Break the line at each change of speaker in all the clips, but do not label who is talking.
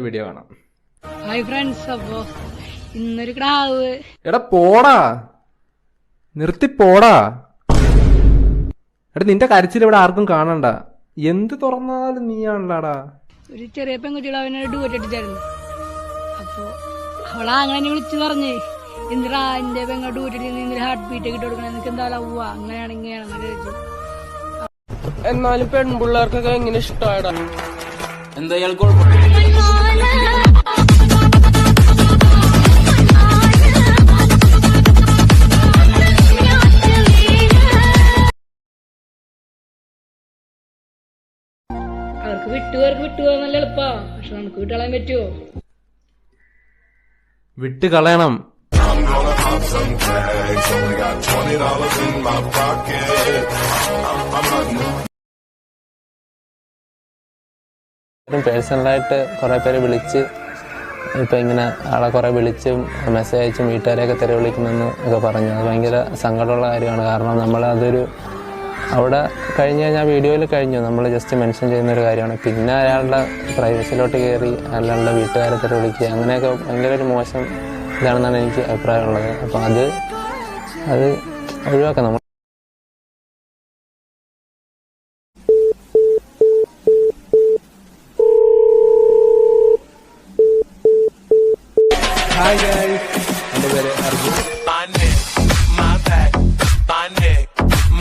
Video കാണാം.
Hi friends, അപ്പോ ഇന്നൊരു ക്രാവ്.
എടാ പോടാ, നിർത്തി പോടാ. എടാ നിന്റെ കരച്ചിൽ ഇവിടെ ആർക്കും കാണണ്ട. എന്ത് തുറന്നാലും നീയാണല്ലാടാ.
ഒരു ചെറിയ പെൺകുട്ടികൾ അവനെ ഡൂറ്റ് അടിച്ചായിരുന്നു. അപ്പൊ അവളാ അങ്ങനെ വിളിച്ചു പറഞ്ഞേ, എന്തിനാ എന്റെ പെങ്ങൾ ഡൂറ്റ് അടിച്ച് ഹാർട്ട് ബീറ്റ് ഒക്കെ ഇട്ട് കൊടുക്കണം, എനിക്ക് എന്താ ലവ്വ അങ്ങനെയാണ് ഇങ്ങനെയാണെന്ന് ചോദിച്ചു.
എന്നാലും പെൺപിള്ളേർക്കൊക്കെ എങ്ങനെ ഇഷ്ടമായിടാ? എന്താ ഇയാൾക്ക്
അവർക്ക് വിട്ടുപോകാൻ നല്ല എളുപ്പാ, പക്ഷെ നമുക്ക് വിട്ടുകളയാൻ പറ്റുമോ?
വിട്ട് കളയണം.
പേഴ്സണലായിട്ട് കുറെ പേര് വിളിച്ച് ഇപ്പം ഇങ്ങനെ ആളെ കുറെ വിളിച്ചും മെസ്സേജ് അയച്ചും വീട്ടുകാരെയൊക്കെ തെറി വിളിക്കുമെന്ന് ഒക്കെ പറഞ്ഞു. അത് ഭയങ്കര സങ്കടമുള്ള കാര്യമാണ്. കാരണം നമ്മൾ അതൊരു അവിടെ കഴിഞ്ഞ് കഴിഞ്ഞാൽ വീഡിയോയിൽ കഴിഞ്ഞു, നമ്മൾ ജസ്റ്റ് മെൻഷൻ ചെയ്യുന്നൊരു കാര്യമാണ്. പിന്നെ അയാളുടെ പ്രൈവസിലോട്ട് കയറി അയാളുടെ വീട്ടുകാരെ തെറി വിളിക്കുക, അങ്ങനെയൊക്കെ ഭയങ്കര ഒരു മോശം ഇതാണെന്നാണ് എനിക്ക് അഭിപ്രായമുള്ളത്. അപ്പം അത് ഒഴിവാക്കാം നമ്മൾ.
ഹായ് ഗൈസ്, എൻ്റെ പേര് അർജുൻ.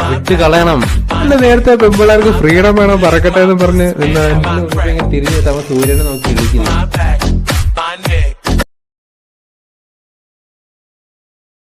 വിട്ട് കളയണം. അല്ല നേരത്തെ പെമ്പിള്ളേർക്ക് ഫ്രീഡം വേണം പറക്കട്ടെ എന്ന് പറഞ്ഞ് തിരിഞ്ഞു അവൻ സൂര്യനെ നോക്കി ഇരിക്കുന്നു.